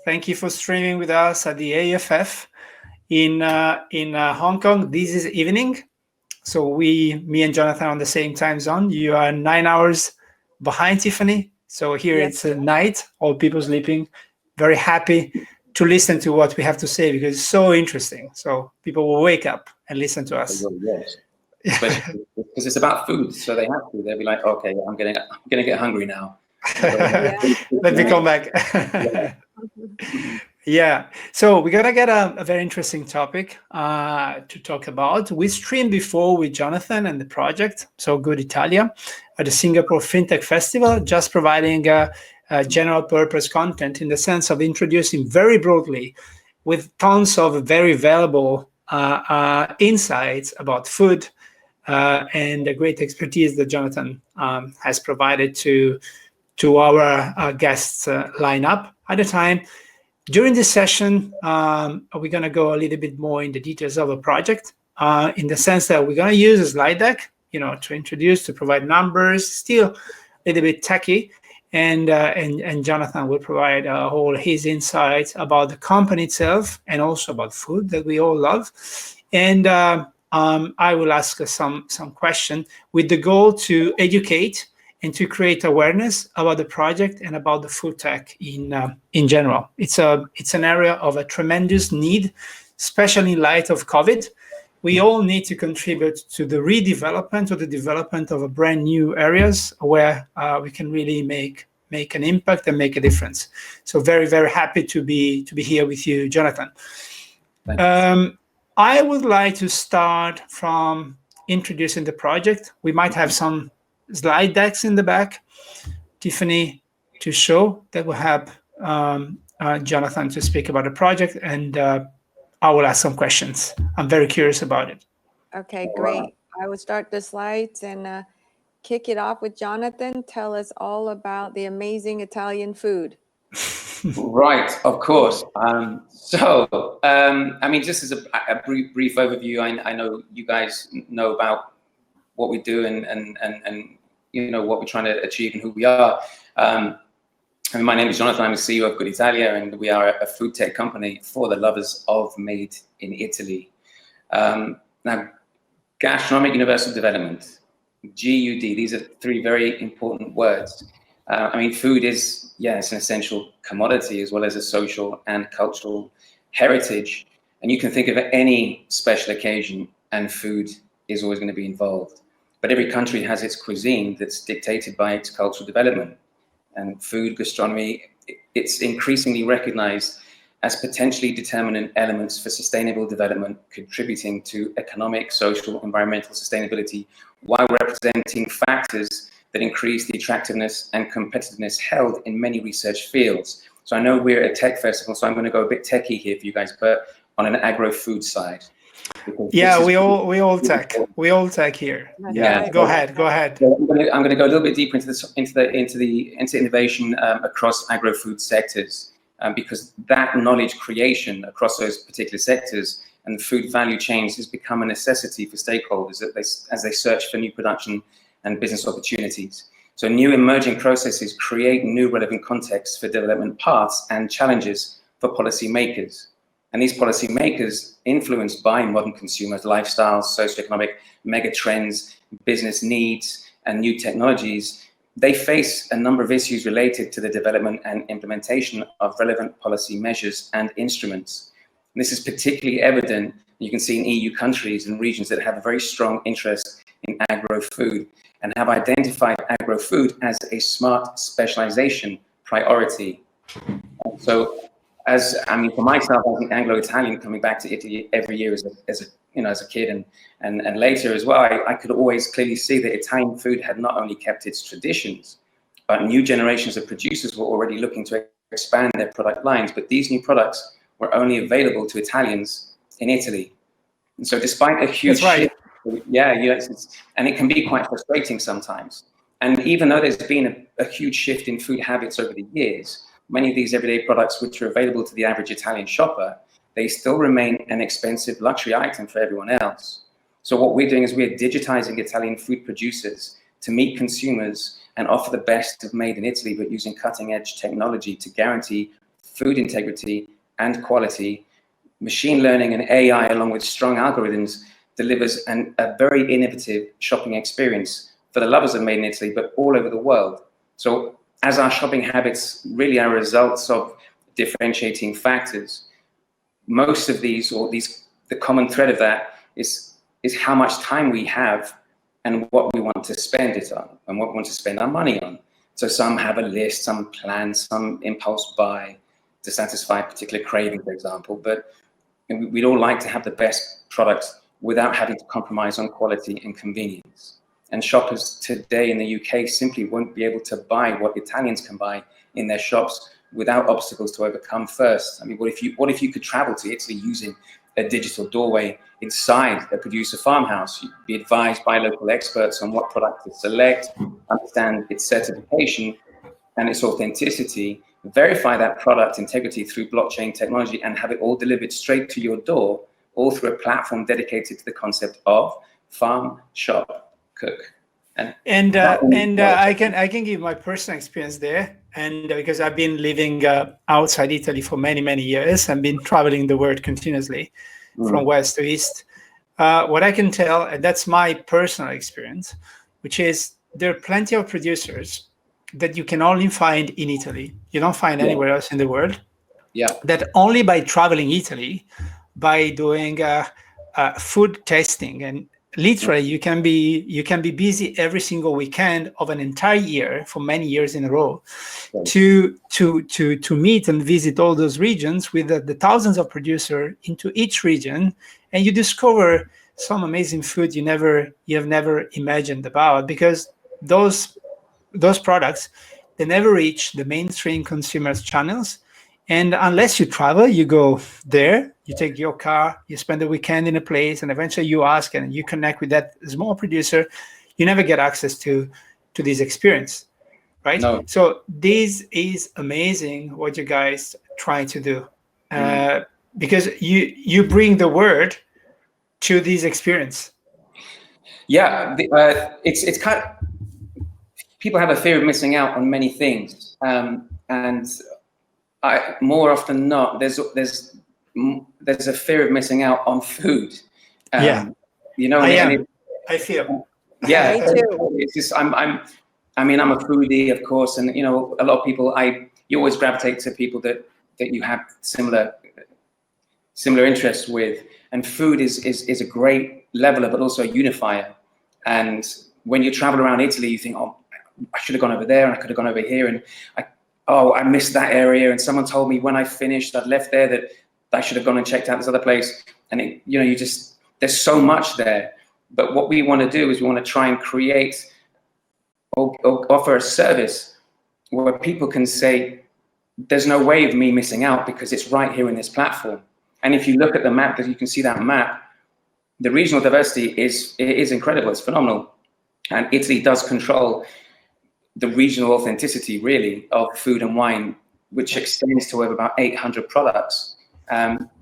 Thank you for streaming with us at the AFF in Hong Kong. This is evening. So me and Jonathan are on the same time zone. You are 9 hours behind, Tiffany. So here it's night, all people sleeping. Very happy to listen to what we have to say because it's so interesting. So people will wake up and listen to us. Yes. Because it's about food, so they have to. They'll be like, okay, I'm gonna get hungry now. Let me come back. Yeah, so we're gonna get a very interesting topic to talk about. We streamed before with Jonathan and the project, so GudItalia, at the Singapore FinTech Festival, just providing general purpose content in the sense of introducing very broadly with tons of very valuable insights about food and the great expertise that Jonathan has provided to our guests lineup at the time. During this session, we're going to go a little bit more in the details of a project in the sense that we're going to use a slide deck, to introduce, to provide numbers, still a little bit techy. And Jonathan will provide all his insights about the company itself and also about food that we all love. And I will ask some question with the goal to educate and to create awareness about the project and about the food tech in general. It's an area of a tremendous need, especially in light of COVID. We all need to contribute to the redevelopment or the development of a brand new areas where we can really make an impact and make a difference. So very, very happy to be here with you, Jonathan. I would like to start from introducing the project. We might have some slide decks in the back, Tiffany, to show that will have Jonathan to speak about the project, and I will ask some questions. I'm very curious about it. Okay, great. I will start the slides and kick it off with Jonathan. Tell us all about the amazing Italian food. Right, of course. I mean, just as a brief overview, I know you guys know about what we do and what we're trying to achieve and who we are. And my name is Jonathan. I'm the CEO of GudItalia, and we are a food tech company for the lovers of made in Italy. Now, gastronomic universal development, GUD. These are three very important words. I mean, food is, it's an essential commodity as well as a social and cultural heritage. And you can think of any special occasion and food is always going to be involved. But every country has its cuisine that's dictated by its cultural development. And food, gastronomy, it's increasingly recognized as potentially determinant elements for sustainable development, contributing to economic, social, environmental sustainability, while representing factors that increase the attractiveness and competitiveness held in many research fields. So I know we're at a tech festival, so I'm going to go a bit techie here for you guys, but on an agro-food side. Yeah, we all tech here. Yeah, go ahead. I'm going to go a little bit deeper into innovation across agro-food sectors, because that knowledge creation across those particular sectors and the food value chains has become a necessity for stakeholders as they search for new production and business opportunities. So new emerging processes create new relevant contexts for development paths and challenges for policymakers. And these policymakers, influenced by modern consumers' lifestyles, socioeconomic mega trends, business needs, and new technologies, they face a number of issues related to the development and implementation of relevant policy measures and instruments. And this is particularly evident, you can see in EU countries and regions that have a very strong interest in agro-food and have identified agro-food as a smart specialization priority. And so, for myself, as an Anglo-Italian coming back to Italy every year as a kid and later as well, I could always clearly see that Italian food had not only kept its traditions, but new generations of producers were already looking to expand their product lines. But these new products were only available to Italians in Italy. And so despite a huge shift, and it can be quite frustrating sometimes. And even though there's been a huge shift in food habits over the years, many of these everyday products which are available to the average Italian shopper, they still remain an expensive luxury item for everyone else. So what we're doing is we're digitizing Italian food producers to meet consumers and offer the best of made in Italy, but using cutting edge technology to guarantee food integrity and quality, machine learning and AI, along with strong algorithms, delivers a very innovative shopping experience for the lovers of Made in Italy, but all over the world. So as our shopping habits really are results of differentiating factors, most of these, the common thread of that is how much time we have and what we want to spend it on and what we want to spend our money on. So some have a list, some plan, some impulse buy to satisfy a particular craving, for example, but we'd all like to have the best products without having to compromise on quality and convenience. And shoppers today in the UK simply won't be able to buy what Italians can buy in their shops without obstacles to overcome first. I mean, what if you could travel to Italy using a digital doorway inside a producer farmhouse? You'd be advised by local experts on what product to select, understand its certification and its authenticity, verify that product integrity through blockchain technology, and have it all delivered straight to your door, all through a platform dedicated to the concept of farm, shop, cook. I can give my personal experience there, and because I've been living outside Italy for many years and been traveling the world continuously from west to east. What I can tell, and that's my personal experience, which is there are plenty of producers that you can only find in Italy. You don't find anywhere else in the world. Yeah. That only by traveling Italy, by doing food testing, and literally you can be busy every single weekend of an entire year for many years in a row to meet and visit all those regions with the thousands of producers into each region, and you discover some amazing food you have never imagined about, because those products, they never reach the mainstream consumers channels. And unless you travel, you go there, you take your car, you spend the weekend in a place, and eventually you ask and you connect with that small producer, you never get access to this experience, right? No. So this is amazing what you guys try to do, because you bring the word to this experience. Yeah, it's kind of, people have a fear of missing out on many things, and more often than not, there's a fear of missing out on food. You know, I feel. Yeah, Me too. it's just I'm a foodie, of course, and you know, a lot of people you always gravitate to people that you have similar interests with, and food is a great leveler, but also a unifier. And when you travel around Italy, you think, oh, I should have gone over there, and I could have gone over here, and I missed that area, and someone told me when I finished, I'd left there, that I should have gone and checked out this other place. And there's so much there. But what we want to do is we want to try and create or offer a service where people can say, there's no way of me missing out because it's right here in this platform. And if you look at the map, you can see that map, the regional diversity is incredible, it's phenomenal. And Italy does control the regional authenticity, really, of food and wine, which extends to over about 800 products,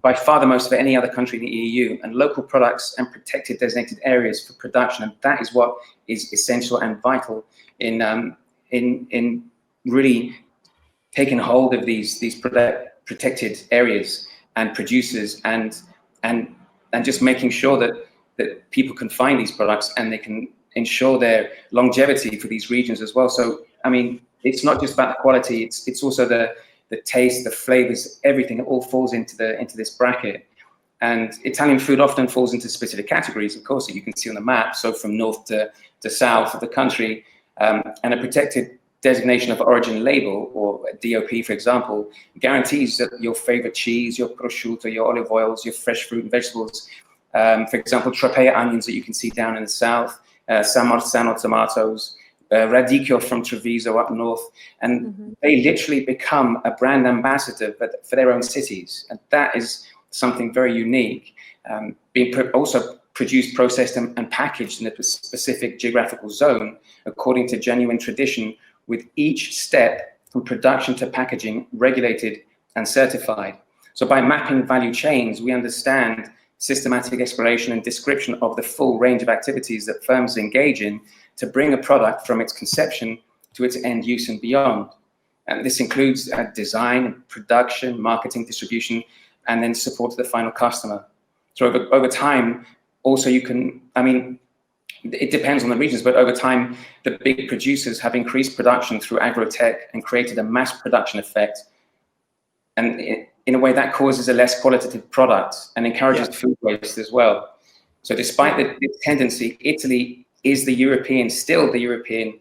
by far the most of any other country in the EU, and local products and protected designated areas for production. And that is what is essential and vital in really taking hold of these protected areas and producers, and just making sure that people can find these products and they can ensure their longevity for these regions as well. So, I mean, it's not just about the quality, it's also the taste, the flavors, everything. It all falls into this bracket. And Italian food often falls into specific categories, of course, that you can see on the map. So from north to south of the country, and a protected designation of origin label, or a DOP, for example, guarantees that your favorite cheese, your prosciutto, your olive oils, your fresh fruit and vegetables, for example, Tropea onions that you can see down in the south, San Marzano tomatoes, Radicchio from Treviso up north, and they literally become a brand ambassador for their own cities. And that is something very unique, being also produced, processed, and packaged in a specific geographical zone according to genuine tradition, with each step from production to packaging regulated and certified. So by mapping value chains, we understand systematic exploration and description of the full range of activities that firms engage in to bring a product from its conception to its end use and beyond. And this includes design, production, marketing, distribution, and then support to the final customer. So over time, also you can, I mean, it depends on the regions, but over time, the big producers have increased production through agro-tech and created a mass production effect. And in a way that causes a less qualitative product and encourages food waste as well. So despite this tendency, Italy is still the European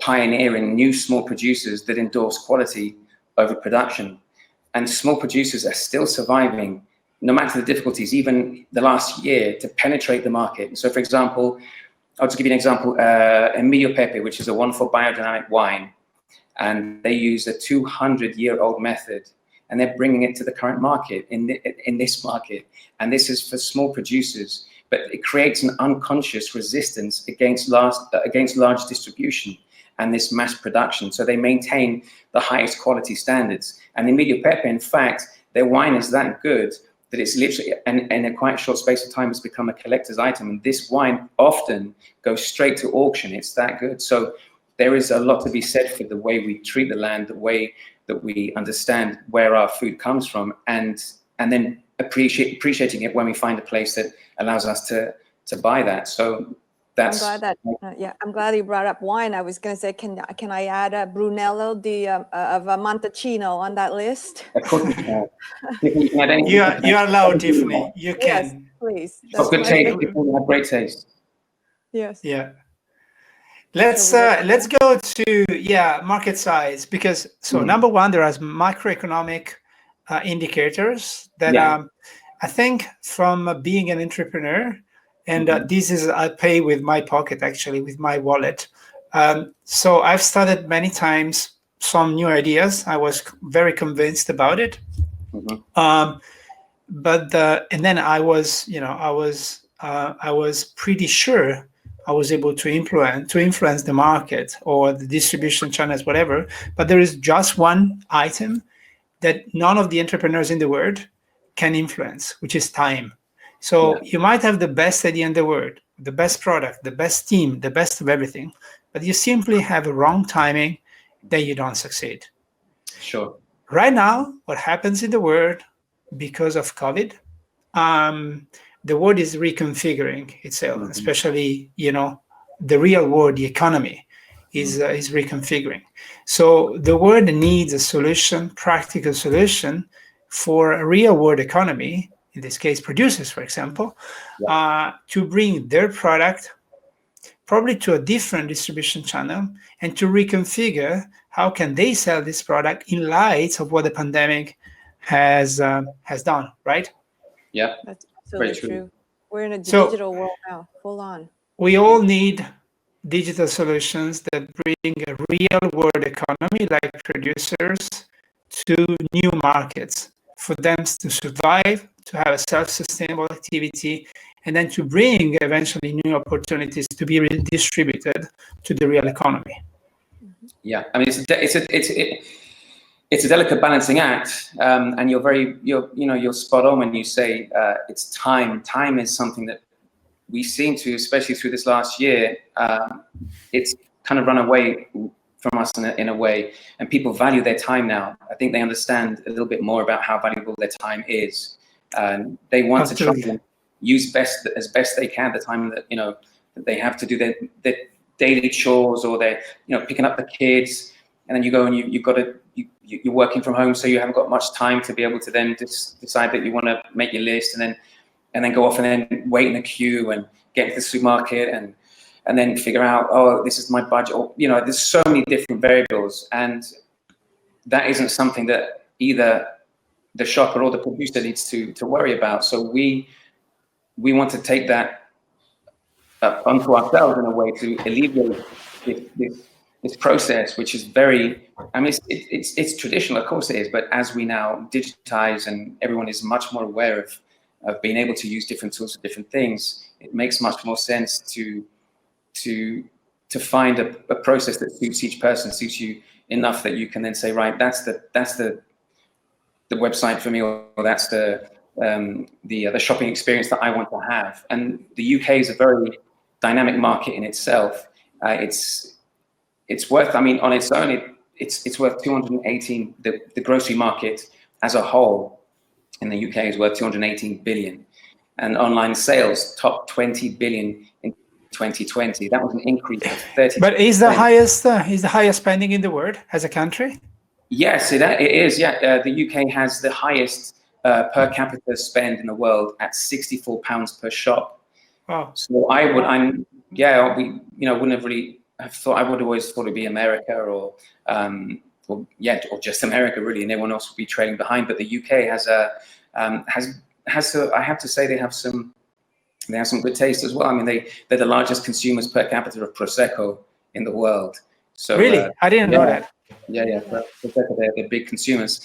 pioneer in new small producers that endorse quality over production. And small producers are still surviving, no matter the difficulties, even the last year, to penetrate the market. So for example, I'll just give you an example, Emilio Pepe, which is a wonderful biodynamic wine, and they use a 200-year-old method, and they're bringing it to the current market, in this market. And this is for small producers, but it creates an unconscious resistance against large distribution and this mass production. So they maintain the highest quality standards. And Emilio Pepe, in fact, their wine is that good that it's literally, and in a quite short space of time, it's become a collector's item. And this wine often goes straight to auction. It's that good. So there is a lot to be said for the way we treat the land, the way that we understand where our food comes from, and then appreciating it when we find a place that allows us to buy that. So that's. I'm glad that I'm glad you brought up wine. I was going to say, can I add a Brunello of a Montalcino on that list? Of course you can. You are allowed, Tiffany. You can. Yes, please. That's good taste. People have great taste. Yes. Yeah. Let's go to market size, because number one, there are macroeconomic indicators that I think from being an entrepreneur, and this is I pay with my pocket, actually, with my wallet. So I've started many times some new ideas. I was very convinced about it, but and then I was pretty sure I was able to influence the market or the distribution channels, whatever. But there is just one item that none of the entrepreneurs in the world can influence, which is time. So you might have the best idea in the world, the best product, the best team, the best of everything, but you simply have a wrong timing, then you don't succeed. Sure. Right now, what happens in the world because of COVID, the world is reconfiguring itself, especially, the real world, the economy is reconfiguring. So the world needs a solution, practical solution for a real world economy, in this case, producers, for example, to bring their product probably to a different distribution channel and to reconfigure how can they sell this product in light of what the pandemic has done, right? Yeah, that's absolutely true. We're in a digital world now, full on. We all need digital solutions that bring a real world economy, like producers, to new markets for them to survive, to have a self-sustainable activity, and then to bring eventually new opportunities to be redistributed to the real economy. Yeah, I mean, it's a delicate balancing act, and you're spot on when you say it's time. Time is something that we seem to, especially through this last year, it's kind of run away from us in a way, and people value their time now. I think they understand a little bit more about how valuable their time is, and they want to try and use as best they can the time that that they have to do their daily chores, or they're picking up the kids, and then you go and you're working from home, so you haven't got much time to be able to then decide that you want to make your list and then go off and then wait in a queue and get to the supermarket and then figure out, oh, this is my budget, or there's so many different variables, and that isn't something that either the shopper or the producer needs to worry about. So we want to take that onto ourselves in a way to alleviate this process, which is very, I mean, it's traditional, of course it is, but as we now digitize and everyone is much more aware of being able to use different tools for different things, it makes much more sense to find a process that suits each person, suits you enough that you can then say, right, that's the website for me, or that's the shopping experience that I want to have. And the UK is a very dynamic market in itself. It's worth, I mean, on its own, it's worth 218. The grocery market as a whole in the UK is worth 218 billion, and online sales top 20 billion in 2020. That was an increase of 30%. But is the highest spending in the world as a country? Yes, it is. Yeah, the UK has the highest per capita spend in the world at £64 per shop. Wow. So wouldn't have really have thought. I would have always thought it'd be America or just America really, and everyone else would be trailing behind. But the UK has I have to say they have some good taste as well. I mean, they're the largest consumers per capita of Prosecco in the world. So really, I didn't know that. Yeah, Prosecco, they're big consumers.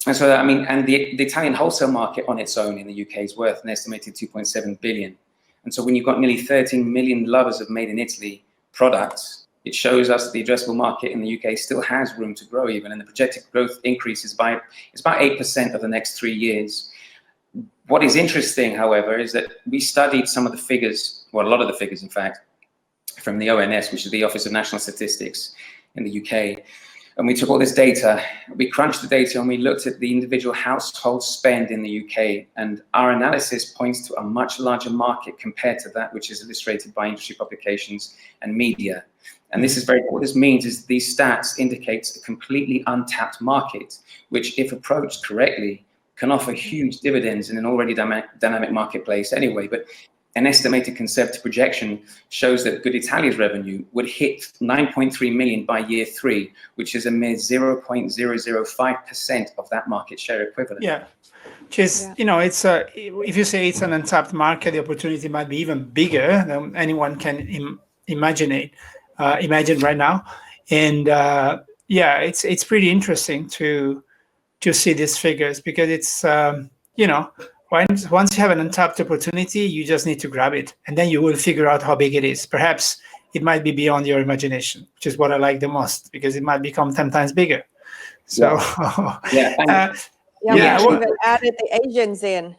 And so, I mean, and the Italian wholesale market on its own in the UK is worth an estimated 2.7 billion. And so when you've got nearly 13 million lovers of made in Italy products, it shows us the addressable market in the UK still has room to grow even, and the projected growth increases by, it's about 8% over the next 3 years. What is interesting, however, is that we studied some of the figures, well, a lot of the figures, in fact, from the ONS, which is the Office of National Statistics in the UK. And we took all this data, we crunched the data, and we looked at the individual household spend in the UK. And our analysis points to a much larger market compared to that which is illustrated by industry publications and media. And this is what this means is these stats indicate a completely untapped market, which, if approached correctly, can offer huge dividends in an already dynamic marketplace anyway. But an estimated conservative projection shows that GudItalia's revenue would hit 9.3 million by year 3, which is a mere 0.005% of that market share equivalent. Yeah, which is, it's if you say it's an untapped market, the opportunity might be even bigger than anyone can imagine right now. And it's pretty interesting to see these figures, because it's once you have an untapped opportunity, you just need to grab it, and then you will figure out how big it is. Perhaps it might be beyond your imagination, which is what I like the most, because it might become 10 times bigger. So we even added the Asians in,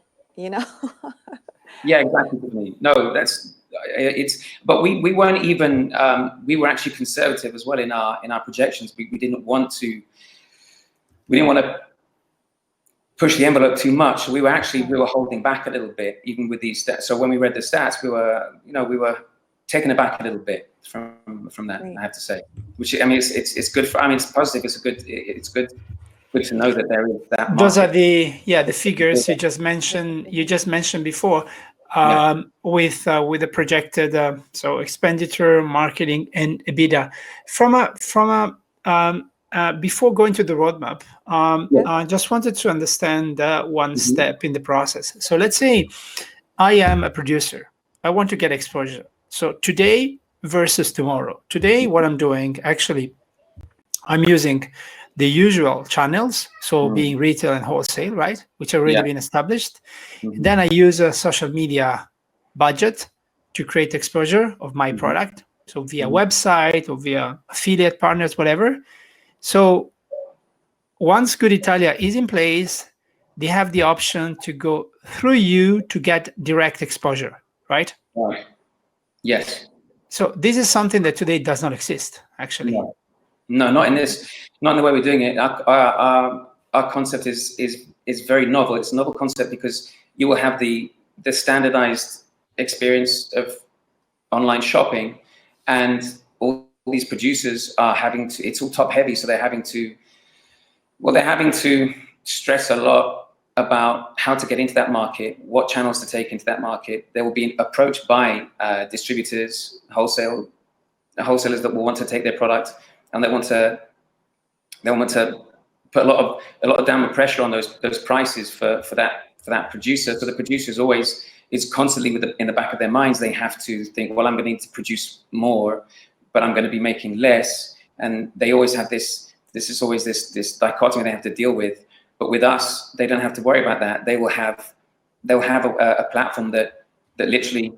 Yeah, exactly. No, but we weren't even we were actually conservative as well in our projections. We didn't want to push the envelope too much. We were holding back a little bit, even with these stats. So when we read the stats, we were taken aback a little bit from that. Right. I have to say, which, I mean, it's good for. I mean, it's positive. It's good to know that there is that market. Those are the figures you just mentioned. You just mentioned before, with the projected expenditure, marketing, and EBITDA. Before going to the roadmap, I just wanted to understand one step in the process. So let's say I am a producer. I want to get exposure. So today versus tomorrow. Today, what I'm doing, actually, I'm using the usual channels, so being retail and wholesale, right, which have already been established. Then I use a social media budget to create exposure of my product, so via website or via affiliate partners, whatever. So once GudItalia is in place, they have the option to go through you to get direct exposure, right? Right. Yes. So this is something that today does not exist, actually. No, not in the way we're doing it. Our concept is very novel. It's a novel concept because you will have the standardized experience of online shopping, and all these producers are having to, it's all top heavy, so they're having to stress a lot about how to get into that market, what channels to take into that market. They will be approached by distributors, wholesalers that will want to take their product, and they want to put a lot of downward pressure on those prices for that producer. So the producer is constantly in the back of their minds. They have to think, well, I'm going to need to produce more, but I'm going to be making less, and they always have this dichotomy they have to deal with. But with us, they don't have to worry about that. They'll have a platform that literally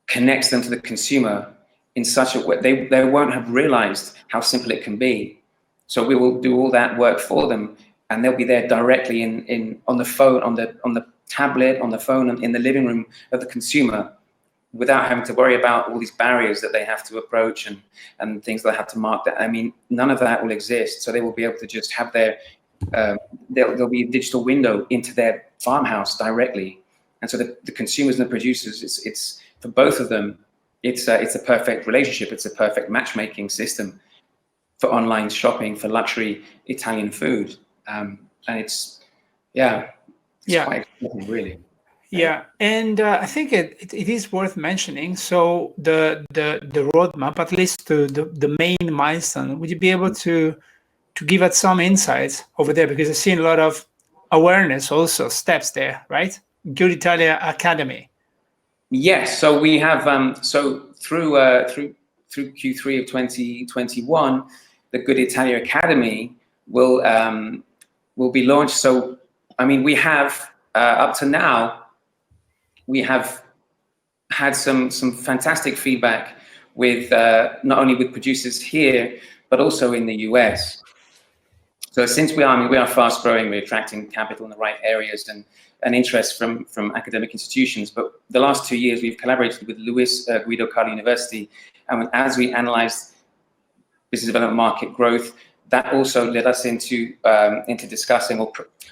connects them to the consumer in such a way they won't have realized how simple it can be. So we will do all that work for them, and they'll be there directly on the phone, on the tablet, on the phone, and in the living room of the consumer, without having to worry about all these barriers that they have to approach and things they have to mark. That, I mean, none of that will exist. So they will be able to just have their, there'll be a digital window into their farmhouse directly. And so the consumers and the producers, it's for both of them, it's a perfect relationship. It's a perfect matchmaking system for online shopping, for luxury Italian food. And it's quite exciting, really. Yeah, and I think it is worth mentioning. So the roadmap, at least the main milestone, would you be able to give us some insights over there? Because I've seen a lot of awareness also steps there, right? GudItalia Academy. Yes, so we have so through Q3 of 2021, the GudItalia Academy will be launched. So I mean, we have up to now, we have had some fantastic feedback with not only with producers here, but also in the US. So since we are fast growing, we're attracting capital in the right areas and interest from academic institutions. But the last 2 years, we've collaborated with Luis Guido Carli University, and as we analyzed business development market growth, that also led us into discussing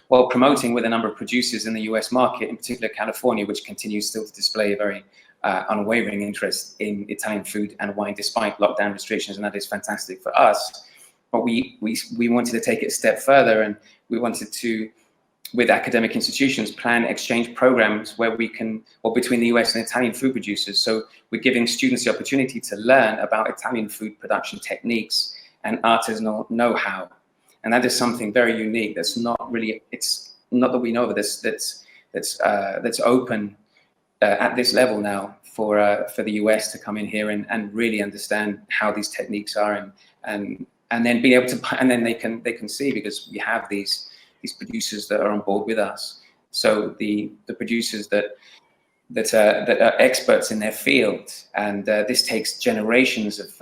or promoting with a number of producers in the US market, in particular California, which continues still to display a very unwavering interest in Italian food and wine despite lockdown restrictions, and that is fantastic for us. But we wanted to take it a step further, and we wanted to, with academic institutions, plan exchange programs where we can, or between the US and Italian food producers. So we're giving students the opportunity to learn about Italian food production techniques and artisanal know-how, and that is something very unique. That's not really, it's not that we know of that's open at this level now for the US to come in here and really understand how these techniques are, and then be able to, and then they can see, because we have these producers that are on board with us. So the producers that are experts in their field, and this takes generations of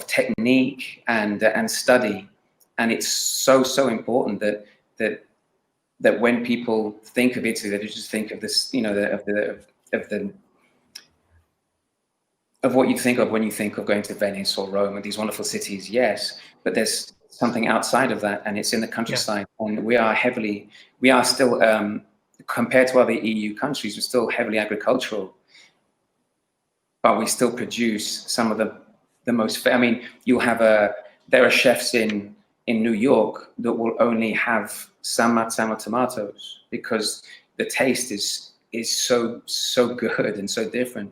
technique and study, and it's so important that when people think of Italy, they just think of this, you know, of what you think of when you think of going to Venice or Rome and these wonderful cities. Yes, but there's something outside of that, and it's in the countryside. Yeah. And we are still, compared to other EU countries, we're still heavily agricultural, but we still produce some of the most, I mean, there are chefs in New York that will only have San Marzano tomatoes because the taste is so good and so different,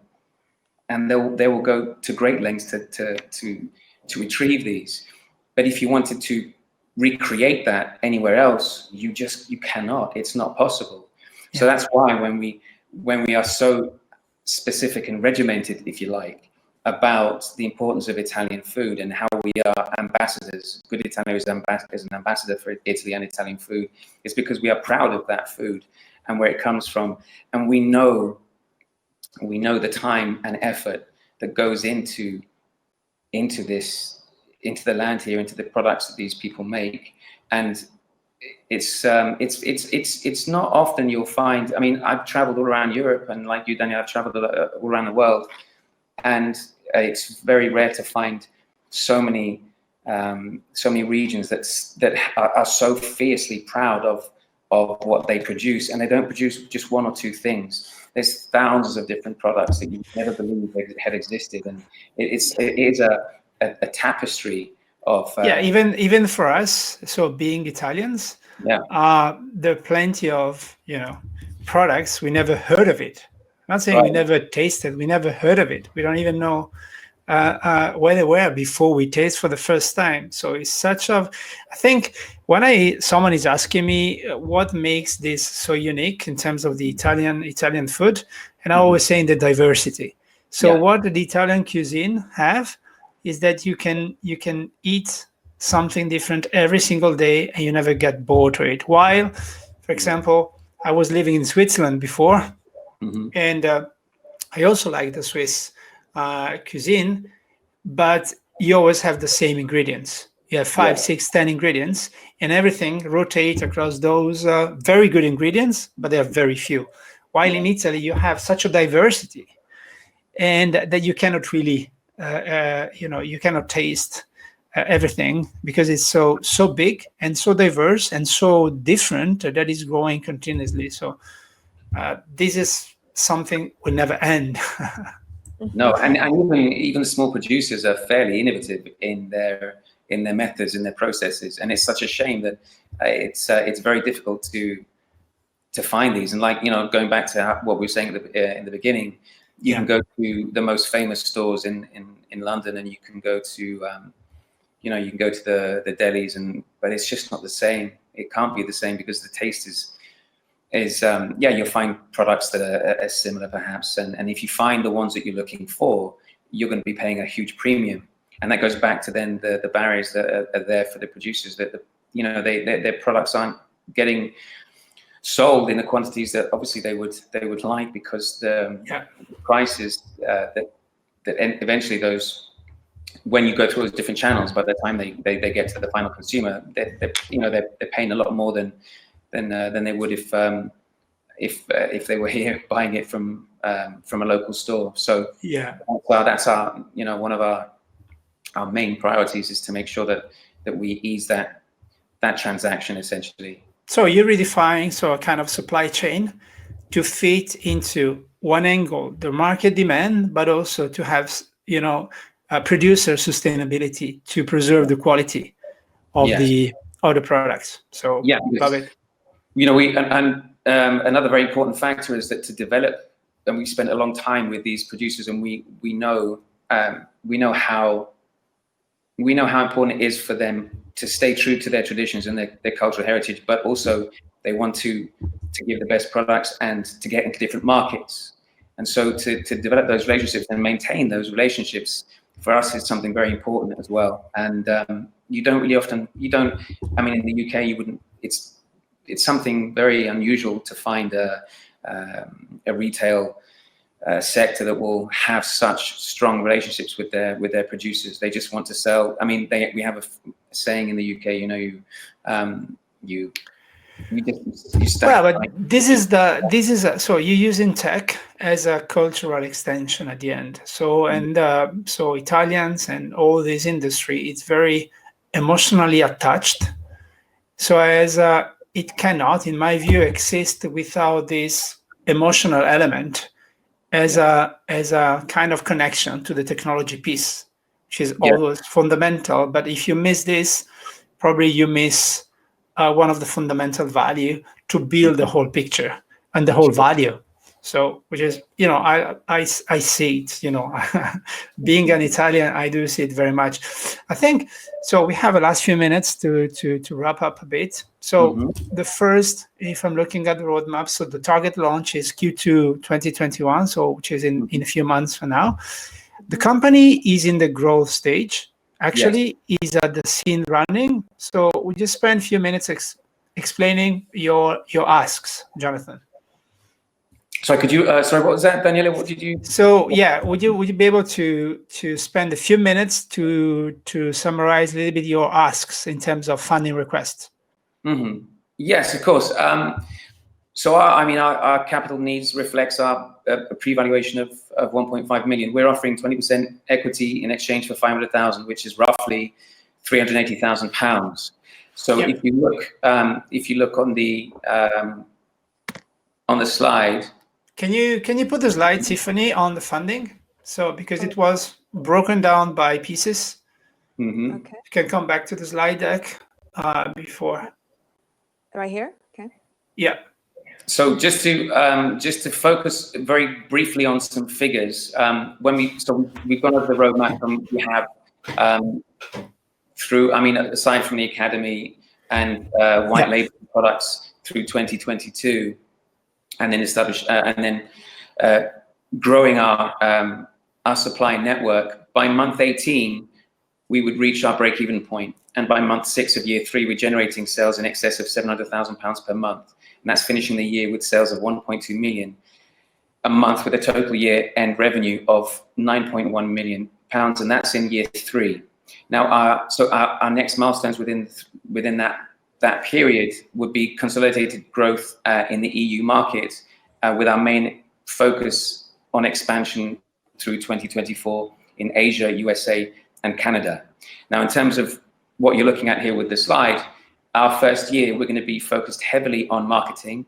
and they will go to great lengths to retrieve these. But if you wanted to recreate that anywhere else, you cannot. It's not possible. Yeah. So that's why when we are so specific and regimented, if you like, about the importance of Italian food and how we are ambassadors. GudItalia is an ambassador for Italy and Italian food. It's because we are proud of that food and where it comes from, and we know the time and effort that goes into the land here, into the products that these people make. And it's not often you'll find. I mean, I've traveled all around Europe, and like you, Daniel, I've traveled all around the world. And it's very rare to find so many regions that are so fiercely proud of what they produce, and they don't produce just one or two things. There's thousands of different products that you never believed had existed, and it is a tapestry of even for us. So being Italians, there are plenty of products we never heard of it. I'm not saying we never tasted, we never heard of it. We don't even know where they were before we taste for the first time. So it's such a, I think when someone is asking me what makes this so unique in terms of the Italian food, and I always say in the diversity. So what the Italian cuisine have is that you can eat something different every single day and you never get bored of it. While, for example, I was living in Switzerland before, and I also like the Swiss cuisine, but you always have the same ingredients. You have 5, 6, 10 ingredients, and everything rotate across those very good ingredients, but they are very few. while in Italy you have such a diversity, and that you cannot really, you cannot taste everything, because it's so big and so diverse and so different that is growing continuously. So this is something will never end. No, and even small producers are fairly innovative in their methods, in their processes, and it's such a shame that it's very difficult to find these. And like, going back to what we were saying in the beginning, you can go to the most famous stores in London, and you can go to you can go to the delis, but it's just not the same. It can't be the same, because the taste is you'll find products that are similar perhaps, and if you find the ones that you're looking for, you're going to be paying a huge premium. And that goes back to then the barriers that are there for the producers, that their products aren't getting sold in the quantities that obviously they would like, because the prices that eventually those, when you go through those different channels, by the time they get to the final consumer, they're paying a lot more than they would if they were here buying it from a local store. So that's our one of our main priorities, is to make sure that we ease that transaction essentially. So you're redefining a kind of supply chain to fit into one angle, the market demand, but also to have producer sustainability to preserve the quality of the products. So love it. Another very important factor is that to develop, and we spent a long time with these producers, and we know how important it is for them to stay true to their traditions and their cultural heritage, but also they want to give the best products and to get into different markets. And so to develop those relationships and maintain those relationships for us is something very important as well. And you don't really often, I mean, in the UK, you wouldn't, it's something very unusual to find a retail sector that will have such strong relationships with their producers. They just want to sell. I mean, we have a saying in the UK, you well, but this is so you're using tech as a cultural extension at the end. So so Italians and all this industry, it's very emotionally attached. So it cannot, in my view, exist without this emotional element as a kind of connection to the technology piece, which is always fundamental. But if you miss this, probably you miss one of the fundamental value to build the whole picture and the whole value. So, which is, I see it, being an Italian, I do see it very much. I think, so we have the last few minutes to wrap up a bit. So the first, if I'm looking at the roadmap, so the target launch is Q2 2021, so which is in a few months from now. The company is in the growth stage. Actually, is at the scene running. So we just spend a few minutes explaining your asks, Jonathan. Sorry, could you? Sorry, what was that, Daniele? What did you? So would you be able to spend a few minutes to summarize a little bit your asks in terms of funding requests? Yes, of course. So our capital needs reflects our pre-valuation of 1.5 million. We're offering 20% equity in exchange for 500,000, which is roughly £380,000. So if you look on the slide. Can you put the slide, Tiffany, on the funding? So because it was broken down by pieces. Okay. You can come back to the slide deck before. Right here. Okay. Yeah. So just to focus very briefly on some figures, we've gone over the roadmap, and we have aside from the academy and white label products through 2022, and then growing our supply network. By month 18, we would reach our break-even point, and by month 6 of year 3, we're generating sales in excess of £700,000 per month. And that's finishing the year with sales of 1.2 million a month, with a total year-end revenue of 9.1 million pounds, and that's in year 3. Now, our next milestones within that period would be consolidated growth in the EU market, with our main focus on expansion through 2024 in Asia, USA, and Canada. Now, in terms of what you're looking at here with the slide, our first year, we're going to be focused heavily on marketing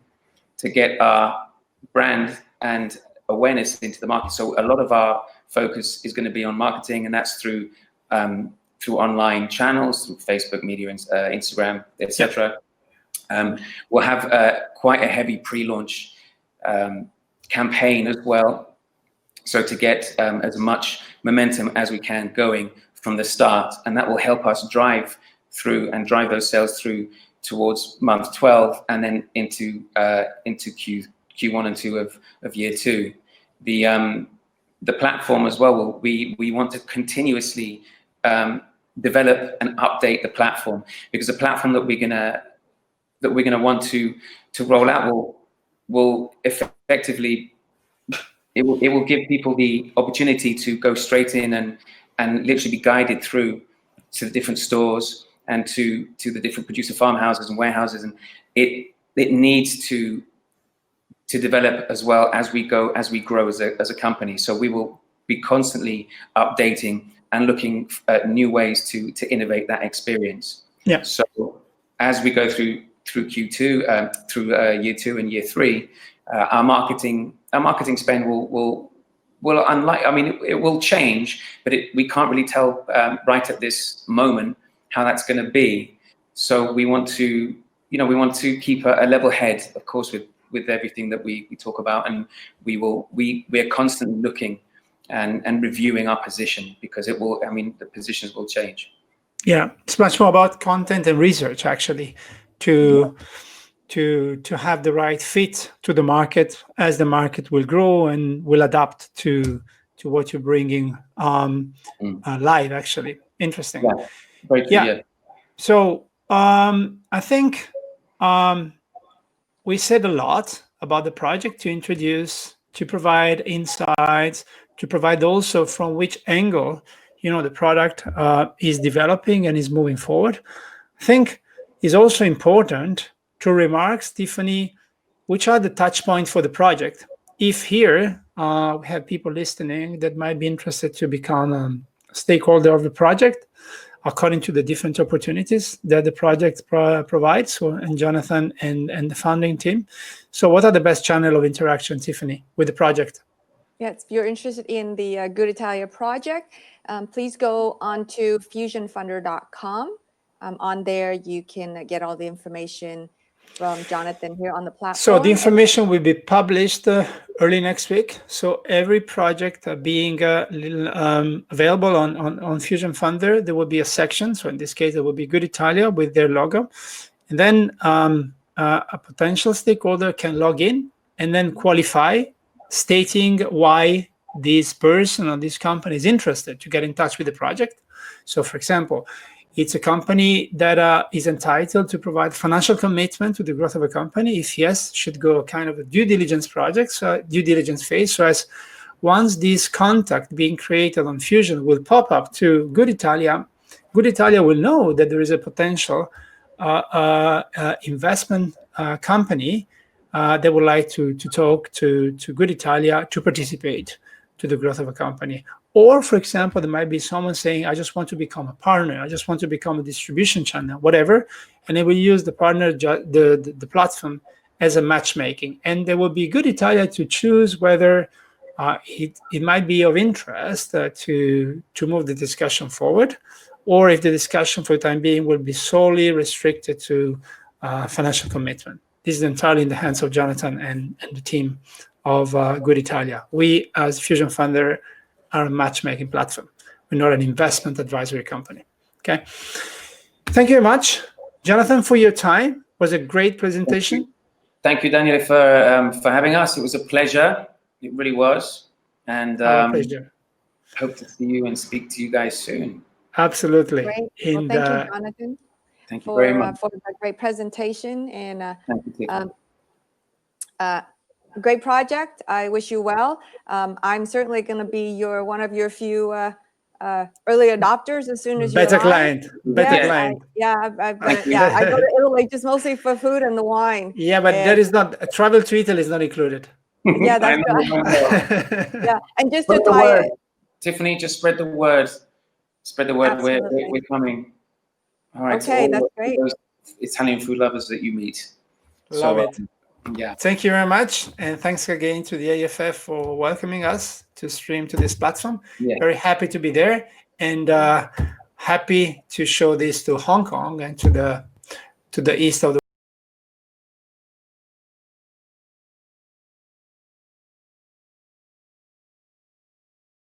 to get our brand and awareness into the market. So a lot of our focus is going to be on marketing, and that's through online channels, through Facebook media, Instagram, etc. We'll have quite a heavy pre-launch campaign as well, so to get as much momentum as we can going from the start, and that will help us drive those sales through towards month 12 and then into Q1 and 2 of year 2. The platform as well, we want to continuously develop and update the platform, because the platform that we're gonna want to roll out will effectively, it will give people the opportunity to go straight in and literally be guided through to the different stores and to the different producer farmhouses and warehouses, and it needs to develop as well as we grow as a company. So we will be constantly updating and looking at new ways to innovate that experience. Yeah. So as we go through Q2, through year 2 and year 3, our marketing spend will it will change, but we can't really tell right at this moment how that's going to be. So we want to keep a level head, of course, with everything that we talk about, and we are constantly looking and reviewing our position, because the positions will change. Yeah, it's much more about content and research, actually, to have the right fit to the market, as the market will grow and will adapt to what you're bringing live. Actually, interesting. Yeah, very true, yeah. So I think we said a lot about the project, to introduce, to provide insights, to provide also from which angle the product is developing and is moving forward. I think it's also important to remark, Tiffany, which are the touch points for the project. If here we have people listening that might be interested to become a stakeholder of the project, according to the different opportunities that the project provides, and Jonathan and the founding team. So what are the best channel of interaction, Tiffany, with the project? Yes, if you're interested in the GudItalia project, please go on to fusionfunder.com. On there, you can get all the information from Jonathan here on the platform. So the information will be published early next week. So every project being available on Fusion Funder, there will be a section. So in this case, there will be GudItalia with their logo. And then a potential stakeholder can log in and then qualify, stating why this person or this company is interested to get in touch with the project. So for example, it's a company that is entitled to provide financial commitment to the growth of a company. If yes, should go kind of a due diligence due diligence phase. So as once this contact being created on Fusion will pop up to GudItalia, GudItalia will know that there is a potential investment company that would like to talk to GudItalia to participate to the growth of a company. Or, for example, there might be someone saying, I just want to become a partner. I just want to become a distribution channel, whatever. And they will use the partner, the platform as a matchmaking. And there will be GudItalia to choose whether it might be of interest to move the discussion forward, or if the discussion for the time being will be solely restricted to financial commitment. This is entirely in the hands of Jonathan and the team of GudItalia. We, as Fusion Funder, are a matchmaking platform. We're not an investment advisory company. Okay. Thank you very much, Jonathan, for your time. It was a great presentation. Thank you, Daniele, for having us. It was a pleasure. It really was. And our pleasure. Hope to see you and speak to you guys soon. Great. Absolutely. Well, thank you, Jonathan. Thank you very much for that great presentation, and thank you, great project. I wish you well. I'm certainly going to be one of your few early adopters as soon as you're better client. I go to Italy just mostly for food and the wine. Yeah, but there is not travel to Italy is not included. Yeah, that's I know. good. Yeah, and just to Spread the tie word. it. Tiffany, just spread the word. Spread the word. Absolutely. We're coming. All right. Okay, to that's all great. those Italian food lovers that you meet. Love it. Yeah. Thank you very much. And thanks again to the AFF for welcoming us to stream to this platform. Yeah. Very happy to be there, and happy to show this to Hong Kong and to the east of the